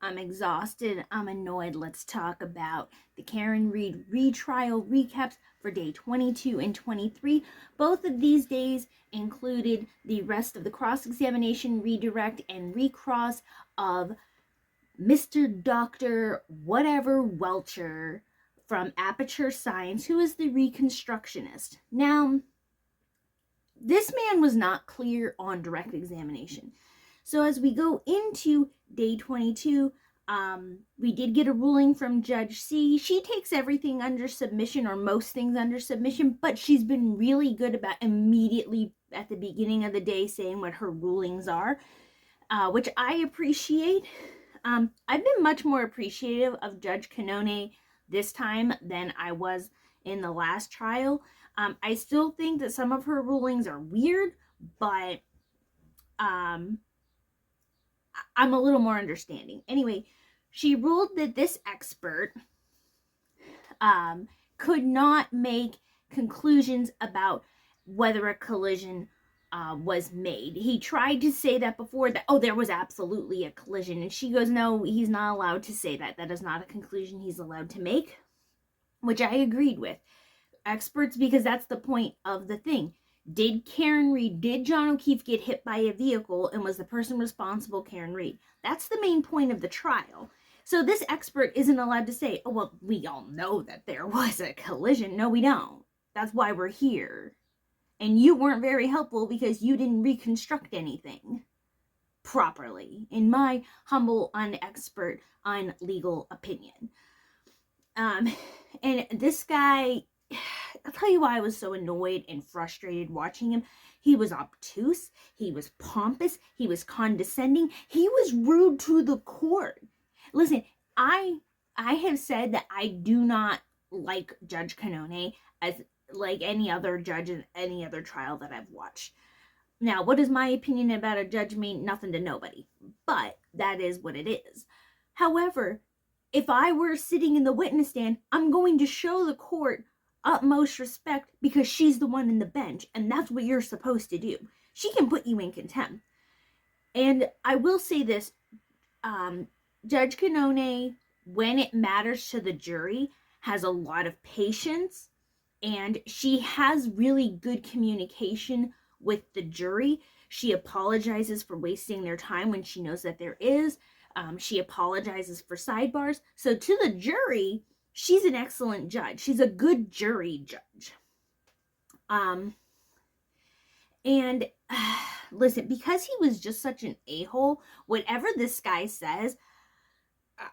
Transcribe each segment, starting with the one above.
I'm exhausted. I'm annoyed. Let's talk about the Karen Read retrial recaps for day 22 and 23. Both of these days included the rest of the cross-examination, redirect, and recross of Mr. Dr. Whatever Welcher from Aperture Science, who is the reconstructionist. Now, this man was not clear on direct examination. So as we go into day 22, we did get a ruling from Judge C. She takes everything under submission, or most things under submission, but she's been really good about immediately at the beginning of the day saying what her rulings are, which I appreciate. I've been much more appreciative of Judge Canone this time than I was in the last trial. I still think that some of her rulings are weird, but I'm a little more understanding. Anyway, she ruled that this expert could not make conclusions about whether a collision was made. He tried to say that before, that, oh, there was absolutely a collision. And she goes, no, he's not allowed to say that. That is not a conclusion he's allowed to make, which I agreed with. Experts, because that's the point of the thing. Did John O'Keefe get hit by a vehicle, and was the person responsible Karen Read? That's the main point of the trial. So this expert isn't allowed to say, oh, well, we all know that there was a collision. No, we don't. That's why we're here. And you weren't very helpful because you didn't reconstruct anything properly, in my humble, unexpert, unlegal opinion. And this guy, I'll tell you why I was so annoyed and frustrated watching him. He was obtuse, he was pompous, he was condescending, he was rude to the court. Listen, I have said that I do not like Judge Canone as like any other judge in any other trial that I've watched. Now, what is my opinion about a judge mean? Nothing to nobody, but that is what it is. However, if I were sitting in the witness stand, I'm going to show the court utmost respect because she's the one in the bench, and that's what you're supposed to do. She can put you in contempt. And I will say this, Judge Canone, when it matters to the jury, has a lot of patience, and she has really good communication with the jury. She apologizes for wasting their time when she knows that there is. She apologizes for sidebars. So to the jury, she's an excellent judge. She's a good jury judge. And listen, because he was just such an a-hole, whatever this guy says,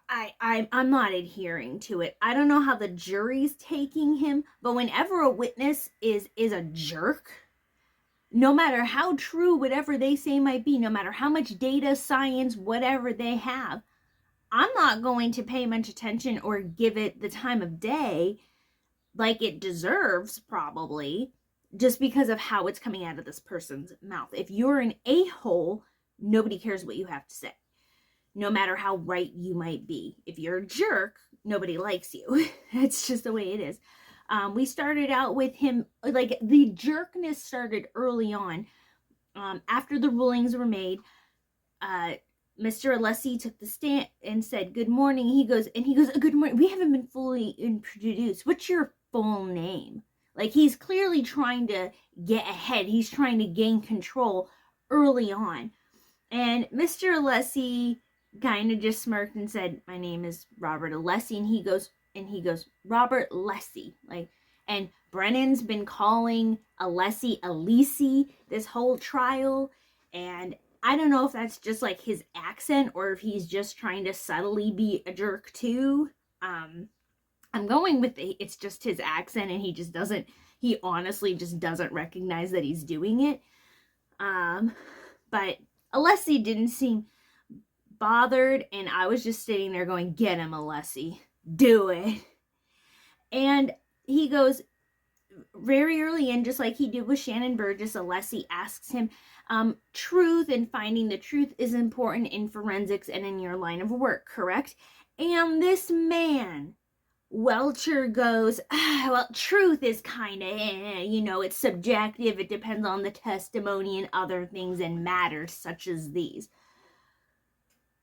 I'm not adhering to it. I don't know how the jury's taking him, but whenever a witness is a jerk, no matter how true whatever they say might be, no matter how much data, science, whatever they have, I'm not going to pay much attention or give it the time of day like it deserves, probably, just because of how it's coming out of this person's mouth. If you're an a-hole, nobody cares what you have to say, no matter how right you might be. If you're a jerk, nobody likes you. It's just the way it is. We started out with him, like, the jerkness started early on. After the rulings were made, Mr. Alessi took the stand and said, good morning. He goes, good morning. We haven't been fully introduced. What's your full name? Like, he's clearly trying to get ahead. He's trying to gain control early on. And Mr. Alessi kind of just smirked and said, my name is Robert Alessi. And he goes, Robert Alessi. Like, and Brennan's been calling Alessi this whole trial. And I don't know if that's just like his accent or if he's just trying to subtly be a jerk too. I'm going with it's just his accent, and he honestly just doesn't recognize that he's doing it. But Alessi didn't seem bothered, and I was just sitting there going, get him, Alessi, do it. And he goes, very early in, just like he did with Shannon Burgess, Alessi asks him, truth and finding the truth is important in forensics and in your line of work, correct? And this man, Welcher, goes, well, truth is kind of, it's subjective. It depends on the testimony and other things and matters such as these.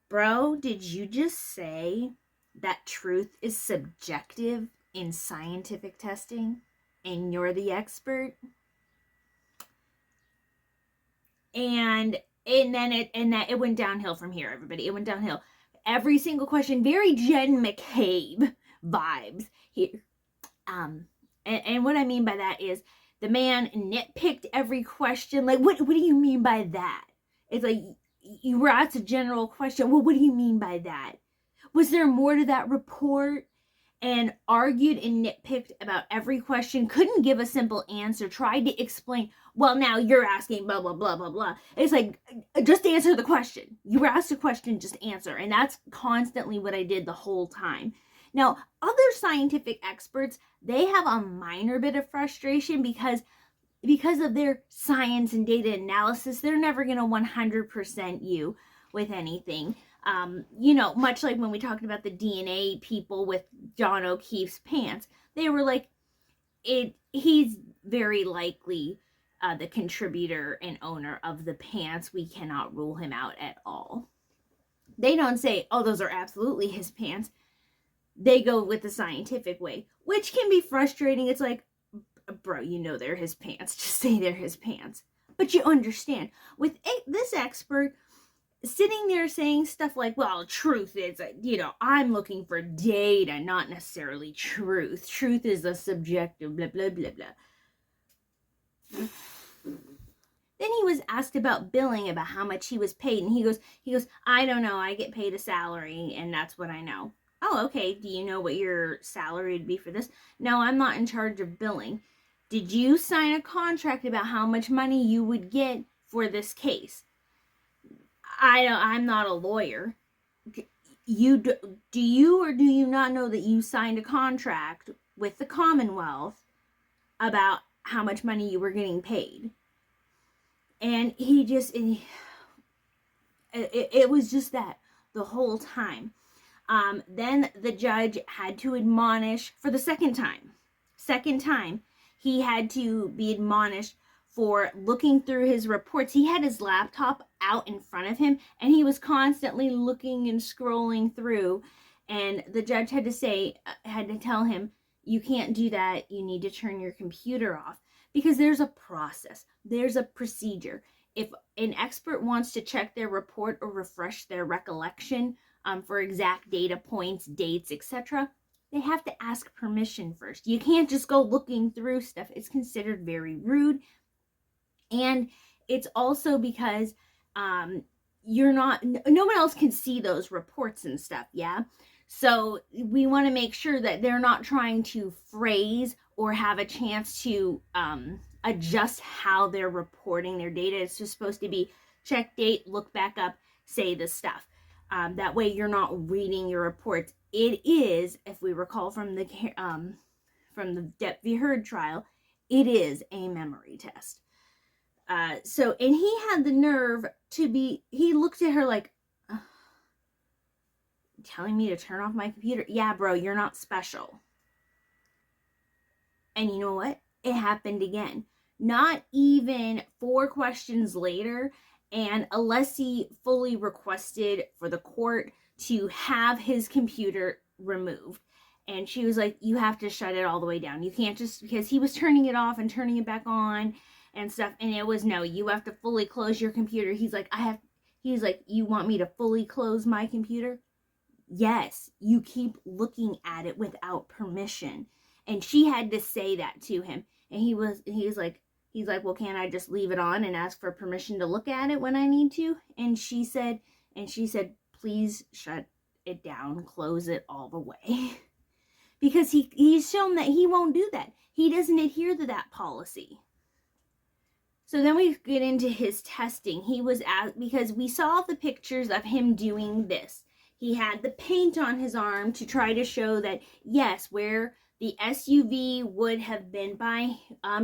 Bro, did you just say that truth is subjective in scientific testing and you're the expert? And then it went downhill from here, everybody. It went downhill. Every single question, very Jen McCabe vibes here. And what I mean by that is the man nitpicked every question. Like, what do you mean by that? It's like you were asked a general question. Well, what do you mean by that? Was there more to that report? And argued and nitpicked about every question, couldn't give a simple answer, tried to explain, well, now you're asking blah, blah, blah, blah, blah. It's like, just answer the question. You were asked a question, just answer. And that's constantly what I did the whole time. Now, other scientific experts, they have a minor bit of frustration because of their science and data analysis, they're never going to 100% you with anything. Much like when we talked about the DNA people with John O'Keefe's pants, they were like, he's very likely the contributor and owner of the pants. We cannot rule him out at all. They don't say, oh, those are absolutely his pants. They go with the scientific way, which can be frustrating. It's like, bro, they're his pants. Just say they're his pants. But you understand. With this expert sitting there saying stuff like, well, truth is, I'm looking for data, not necessarily truth. Truth is a subjective, blah, blah, blah, blah. Then he was asked about billing, about how much he was paid. And he goes, I don't know. I get paid a salary, and that's what I know. Oh, okay. Do you know what your salary would be for this? No, I'm not in charge of billing. Did you sign a contract about how much money you would get for this case? I'm not a lawyer. Do you or do you not know that you signed a contract with the Commonwealth about how much money you were getting paid? And it was just that the whole time. Then the judge had to admonish for the second time. He had to be admonished for looking through his reports. He had his laptop out in front of him, and he was constantly looking and scrolling through. And the judge had to tell him, you can't do that. You need to turn your computer off, because there's a process. There's a procedure. If an expert wants to check their report or refresh their recollection for exact data points, dates, etc., they have to ask permission first. You can't just go looking through stuff. It's considered very rude. And it's also because no one else can see those reports and stuff, yeah? So we want to make sure that they're not trying to phrase or have a chance to adjust how they're reporting their data. It's just supposed to be check date, look back up, say the stuff. That way you're not reading your reports. It is, if we recall from the Depp v. Heard trial, it is a memory test. And he had the nerve he looked at her like, telling me to turn off my computer? Yeah, bro, you're not special. And you know what? It happened again. Not even 4 questions later, and Alessi fully requested for the court to have his computer removed. And she was like, you have to shut it all the way down. You can't just, because he was turning it off and turning it back on and stuff. And it was, no, you have to fully close your computer. He's like, you want me to fully close my computer? Yes, you keep looking at it without permission. And she had to say that to him. And he's like, well, can't I just leave it on and ask for permission to look at it when I need to? And she said, please shut it down, close it all the way. Because he's shown that he won't do that. He doesn't adhere to that policy. So then we get into his testing. He was because we saw the pictures of him doing this. He had the paint on his arm to try to show that, yes, where the SUV would have been by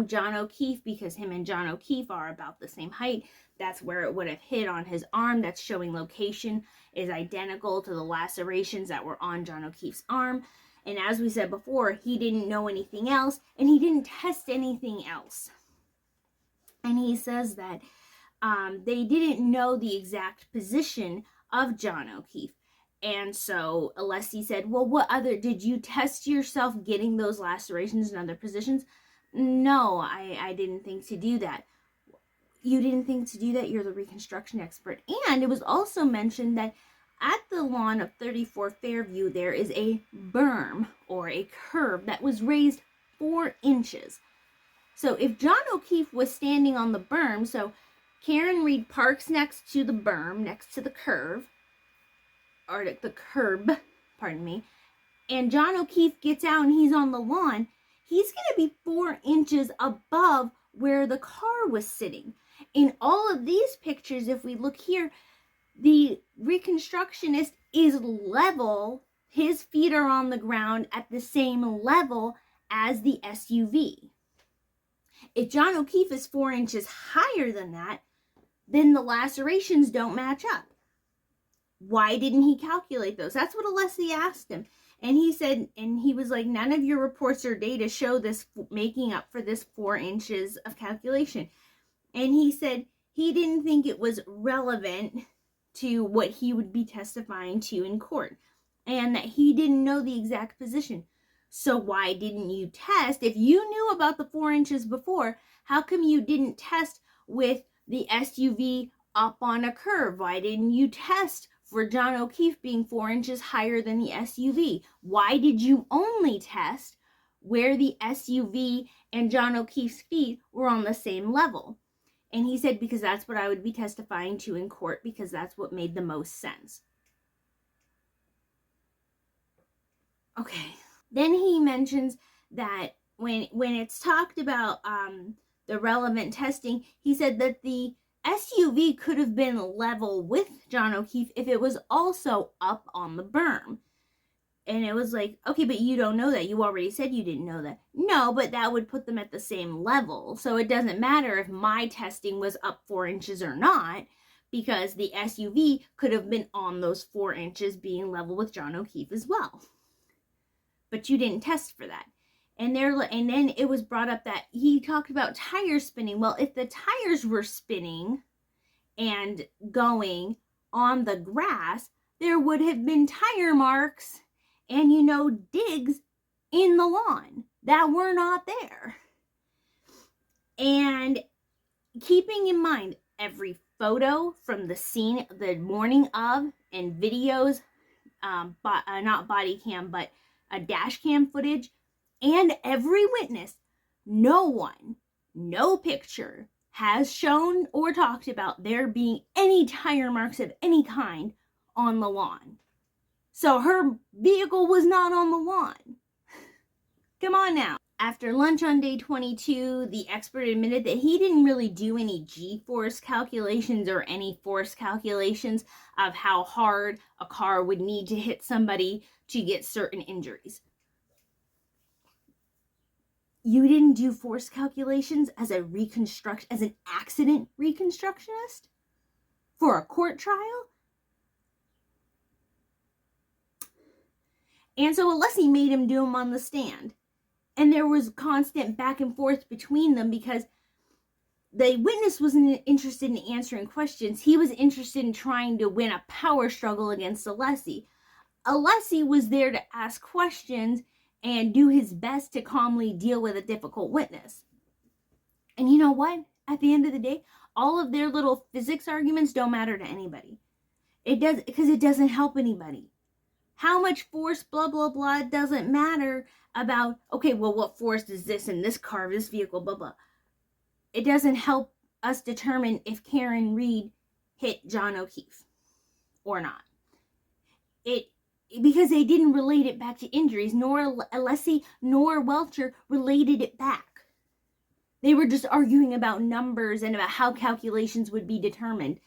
John O'Keefe, because him and John O'Keefe are about the same height. That's where it would have hit on his arm. That's showing location is identical to the lacerations that were on John O'Keefe's arm. And as we said before, he didn't know anything else, and he didn't test anything else. And he says that they didn't know the exact position of John O'Keefe. And so Alessi said, well, what other, did you test yourself getting those lacerations in other positions? No, I didn't think to do that. You didn't think to do that? You're the reconstruction expert. And it was also mentioned that at the lawn of 34 Fairview, there is a berm or a curve that was raised 4 inches. So if John O'Keefe was standing on the berm, so Karen Reed parks next to the berm, next to the curve, or the curb, pardon me, and John O'Keefe gets out and he's on the lawn, he's going to be 4 inches above where the car was sitting. In all of these pictures, if we look here, the reconstructionist is level. His feet are on the ground at the same level as the SUV. If John O'Keefe is 4 inches higher than that, then the lacerations don't match up. Why didn't he calculate those? That's what Alessi asked him. And he said, and he was like, none of your reports or data show this making up for this 4 inches of calculation. And he said he didn't think it was relevant to what he would be testifying to in court, and that he didn't know the exact position. So why didn't you test? If you knew about the 4 inches before, how come you didn't test with the SUV up on a curve? Why didn't you test for John O'Keefe being 4 inches higher than the SUV? Why did you only test where the SUV and John O'Keefe's feet were on the same level? And he said, because that's what I would be testifying to in court, because that's what made the most sense. Okay. Then he mentions that when it's talked about the relevant testing, he said that the SUV could have been level with John O'Keefe if it was also up on the berm. And it was like, okay, but you don't know that. You already said you didn't know that. No, but that would put them at the same level. So it doesn't matter if my testing was up 4 inches or not, because the SUV could have been on those 4 inches being level with John O'Keefe as well. But you didn't test for that. And then it was brought up that he talked about tires spinning. Well, if the tires were spinning and going on the grass, there would have been tire marks and, digs in the lawn that were not there. And keeping in mind every photo from the scene, the morning of, and videos, not body cam, but a dash cam footage, and every witness, no picture has shown or talked about there being any tire marks of any kind on the lawn. So her vehicle was not on the lawn. Come on now. After lunch on day 22, the expert admitted that he didn't really do any G-force calculations or any force calculations of how hard a car would need to hit somebody to get certain injuries. You didn't do force calculations as an accident reconstructionist for a court trial? And so Alessi made him do them on the stand. And there was constant back and forth between them because the witness wasn't interested in answering questions. He was interested in trying to win a power struggle against Alessi. Alessi was there to ask questions and do his best to calmly deal with a difficult witness. And you know what? At the end of the day, all of their little physics arguments don't matter to anybody. It does, because it doesn't help anybody. How much force, blah, blah, blah, doesn't matter about, okay, well, what force is this in this car, this vehicle, blah, blah. It doesn't help us determine if Karen Reed hit John O'Keefe or not. Because they didn't relate it back to injuries, nor Alessi nor Welcher related it back. They were just arguing about numbers and about how calculations would be determined.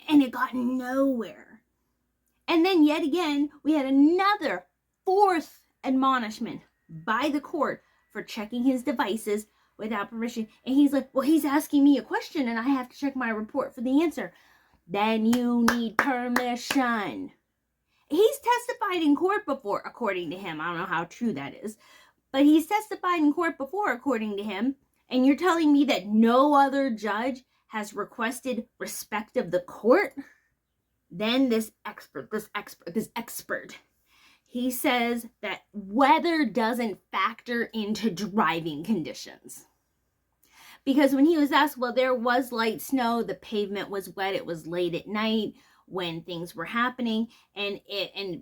And it got nowhere. And then yet again, we had another 4th admonishment by the court for checking his devices without permission. And he's like, well, he's asking me a question and I have to check my report for the answer. Then you need permission. He's testified in court before, according to him. I don't know how true that is. But he's testified in court before, according to him. And you're telling me that no other judge has requested respect of the court? Then this expert, he says that weather doesn't factor into driving conditions. Because when he was asked, well, there was light snow, the pavement was wet, it was late at night when things were happening, and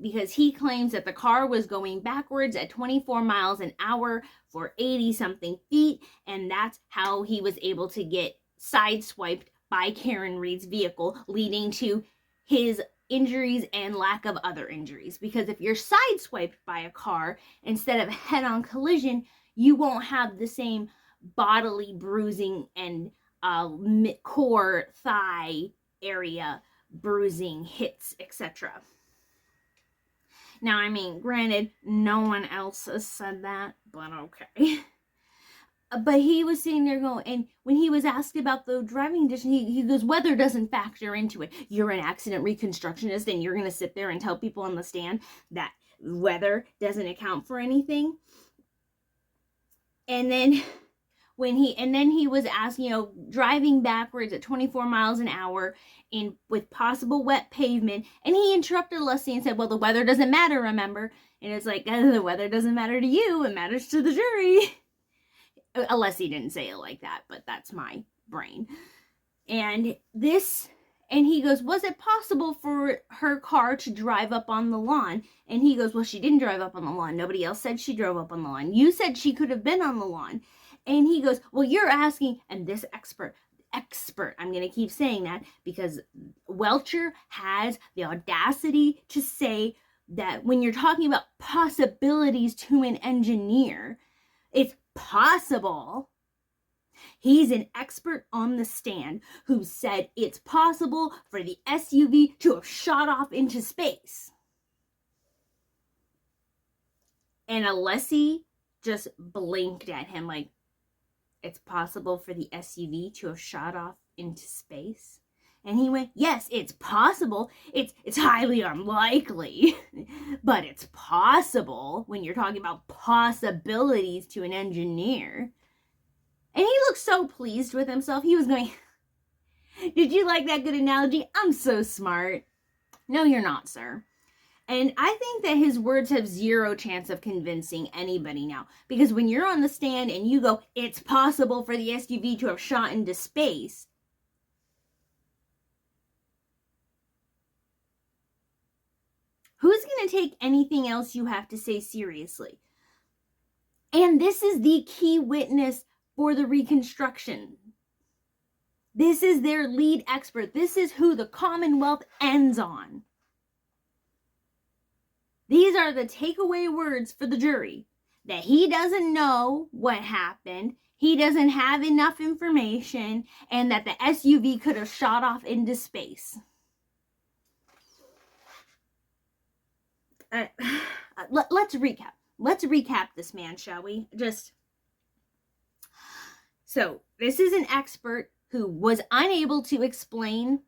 because he claims that the car was going backwards at 24 miles an hour for 80 something feet, and that's how he was able to get sideswiped by Karen Reed's vehicle, leading to his injuries and lack of other injuries. Because if you're sideswiped by a car instead of head-on collision, you won't have the same bodily bruising and core, thigh area bruising, hits, etc. Now, I mean, granted, no one else has said that, but okay. But he was sitting there going, and when he was asked about the driving condition, he goes, weather doesn't factor into it. You're an accident reconstructionist, and you're going to sit there and tell people on the stand that weather doesn't account for anything? And then he was asked, driving backwards at 24 miles an hour with possible wet pavement, and he interrupted Leslie and said, well, the weather doesn't matter, remember? And it's like, the weather doesn't matter to you, it matters to the jury. Leslie didn't say it like that, but that's my brain. And he goes, was it possible for her car to drive up on the lawn? And he goes, well, she didn't drive up on the lawn. Nobody else said she drove up on the lawn. You said she could have been on the lawn. And he goes, well, you're asking, and this expert, I'm going to keep saying that because Welcher has the audacity to say that when you're talking about possibilities to an engineer, it's possible. He's an expert on the stand who said it's possible for the SUV to have shot off into space. And Alessi just blinked at him like, it's possible for the SUV to have shot off into space? And he went, yes, it's possible. It's highly unlikely, but it's possible when you're talking about possibilities to an engineer. And he looked so pleased with himself. He was going, did you like that good analogy? I'm so smart. No, you're not, sir. And I think that his words have zero chance of convincing anybody now. Because when you're on the stand and you go, it's possible for the SUV to have shot into space, who's going to take anything else you have to say seriously? And this is the key witness for the reconstruction. This is their lead expert. This is who the Commonwealth ends on. These are the takeaway words for the jury. That he doesn't know what happened, he doesn't have enough information, and that the SUV could have shot off into space. Let's recap. Let's recap this man, shall we? So this is an expert who was unable to explain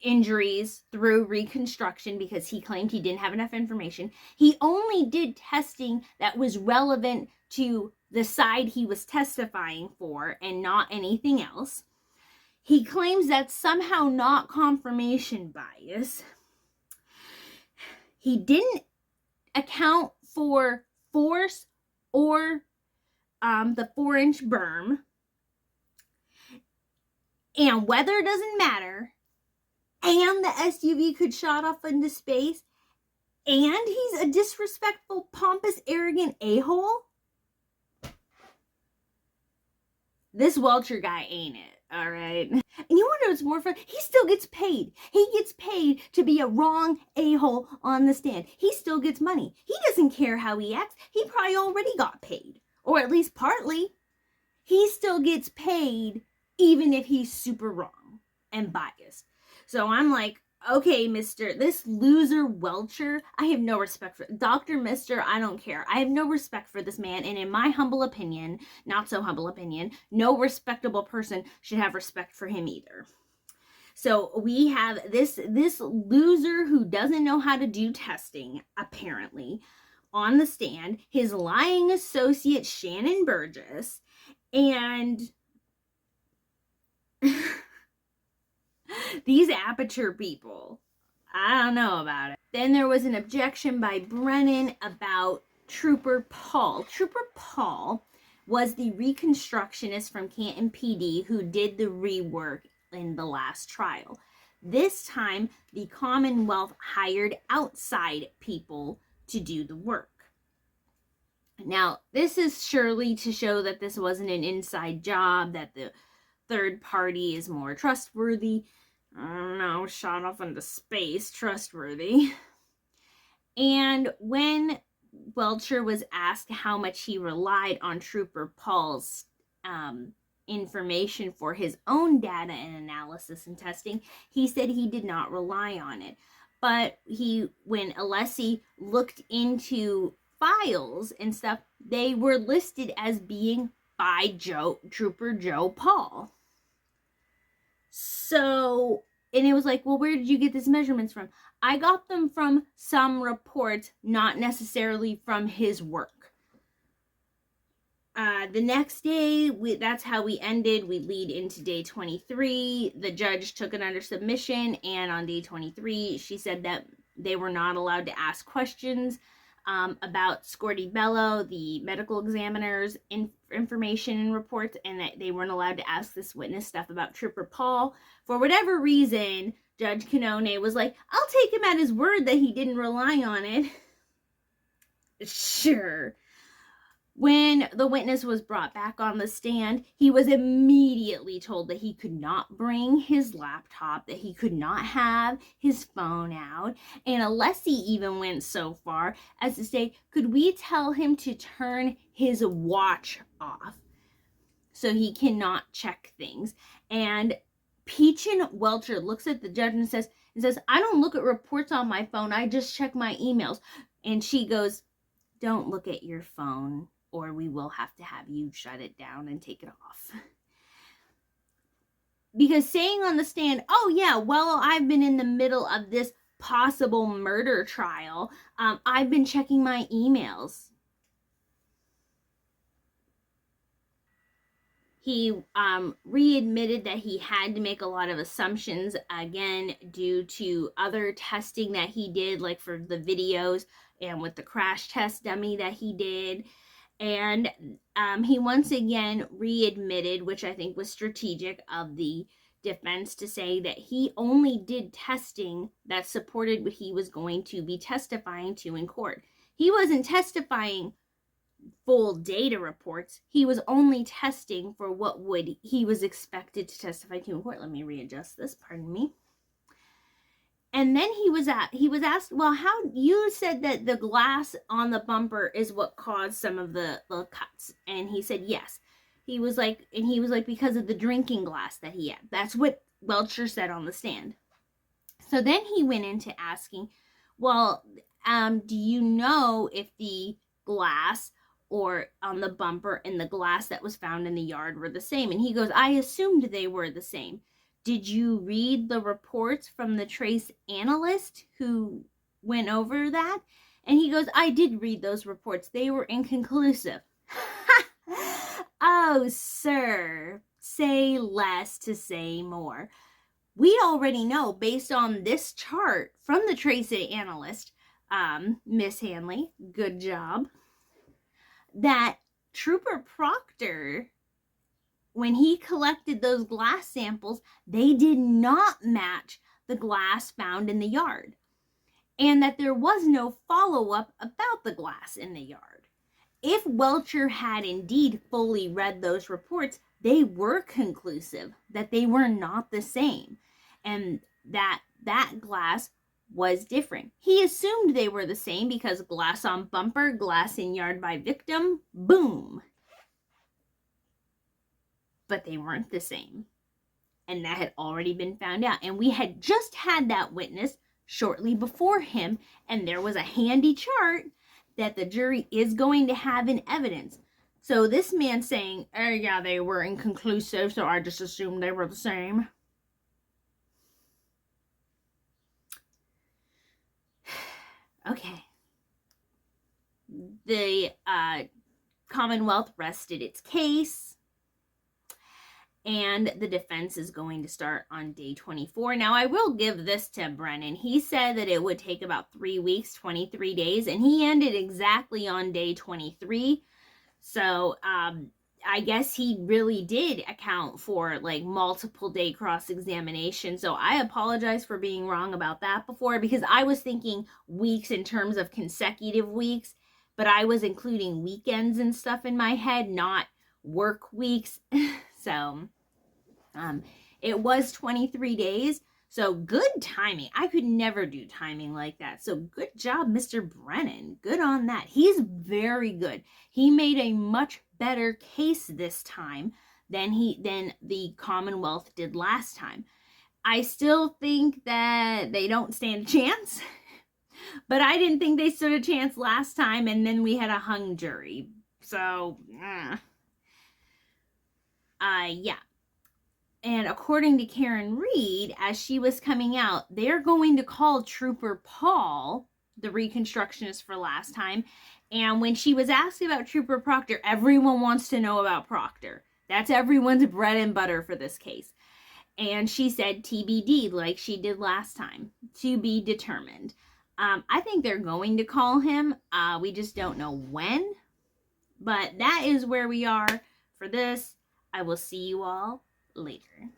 injuries through reconstruction because he claimed he didn't have enough information. He only did testing that was relevant to the side he was testifying for and not anything else. He claims that's somehow not confirmation bias. He didn't account for force or the 4-inch berm. And weather doesn't matter. And the SUV could shot off into space. And he's a disrespectful, pompous, arrogant a-hole. This Welcher guy ain't it, all right? And you wonder what's more fun? He still gets paid. He gets paid to be a wrong a-hole on the stand. He still gets money. He doesn't care how he acts. He probably already got paid. Or at least partly. He still gets paid even if he's super wrong and biased. So I'm like, okay, this loser Welcher, I have no respect for. Dr. Mister, I don't care. I have no respect for this man. And in my humble opinion, not so humble opinion, no respectable person should have respect for him either. So we have this loser who doesn't know how to do testing, apparently, on the stand, his lying associate, Shannon Burgess, and these Aperture people. I don't know about it. Then there was an objection by Brennan about Trooper Paul. Trooper Paul was the reconstructionist from Canton PD who did the rework in the last trial. This time, the Commonwealth hired outside people to do the work. Now, this is surely to show that this wasn't an inside job, that the third party is more trustworthy. I don't know, shot off into space, trustworthy. And when Welcher was asked how much he relied on Trooper Paul's information for his own data and analysis and testing, he said he did not rely on it. But when Alessi looked into files and stuff, they were listed as being by Trooper Joe Paul. So, and it was like, well, where did you get these measurements from? I got them from some reports, not necessarily from his work. The next day, that's how we ended. We lead into day 23. The judge took it under submission, and on day 23, she said that they were not allowed to ask questions about Scorty Bello, the medical examiner's information and reports, and that they weren't allowed to ask this witness stuff about Trooper Paul. For whatever reason, Judge Canone was like, I'll take him at his word that he didn't rely on it. Sure. When the witness was brought back on the stand, he was immediately told that he could not bring his laptop, that he could not have his phone out. And Alessi even went so far as to say, could we tell him to turn his watch off so he cannot check things? And Peachin Welcher looks at the judge and says, I don't look at reports on my phone. I just check my emails. And she goes, don't look at your phone, or we will have to have you shut it down and take it off. Because saying on the stand, oh yeah, well, I've been in the middle of this possible murder trial. I've been checking my emails. He readmitted that he had to make a lot of assumptions, again, due to other testing that he did, like for the videos and with the crash test dummy that he did. And he once again readmitted, which I think was strategic of the defense, to say that he only did testing that supported what he was going to be testifying to in court. He wasn't testifying full data reports. He was only testing for what he was expected to testify to in court. Let me readjust this, pardon me. And then he was asked, well, how, you said that the glass on the bumper is what caused some of the cuts. And he said, yes. He was like, because of the drinking glass that he had. That's what Welcher said on the stand. So then he went into asking, well, do you know if the glass or on the bumper and the glass that was found in the yard were the same? And he goes, I assumed they were the same. Did you read the reports from the trace analyst who went over that? And he goes, I did read those reports. They were inconclusive. Oh, sir, say less to say more. We already know, based on this chart from the trace analyst, Miss Hanley, good job, that Trooper Proctor, when he collected those glass samples, they did not match the glass found in the yard, and that there was no follow-up about the glass in the yard. If Welcher had indeed fully read those reports, they were conclusive that they were not the same, and that glass was different. He assumed they were the same because glass on bumper, glass in yard by victim, boom. But they weren't the same. And that had already been found out. And we had just had that witness shortly before him, and there was a handy chart that the jury is going to have in evidence. So this man saying, oh yeah, they were inconclusive, so I just assumed they were the same. Okay. The Commonwealth rested its case. and the defense is going to start on day 24. Now, I will give this to Brennan. He said that it would take about 3 weeks, 23 days, and he ended exactly on day 23. So, I guess he really did account for like multiple day cross-examination. So I apologize for being wrong about that before, because I was thinking weeks in terms of consecutive weeks, but I was including weekends and stuff in my head, not work weeks. So it was 23 days. So good timing. I could never do timing like that. So good job, Mr. Brennan. Good on that. He's very good. He made a much better case this time than the Commonwealth did last time. I still think that they don't stand a chance, but I didn't think they stood a chance last time, and then we had a hung jury. So, yeah. And according to Karen Reed, as she was coming out, they're going to call Trooper Paul, the reconstructionist for last time. And when she was asked about Trooper Proctor, everyone wants to know about Proctor. That's everyone's bread and butter for this case. And she said TBD, like she did last time, to be determined. I think they're going to call him. We just don't know when. But that is where we are for this. I will see you all later.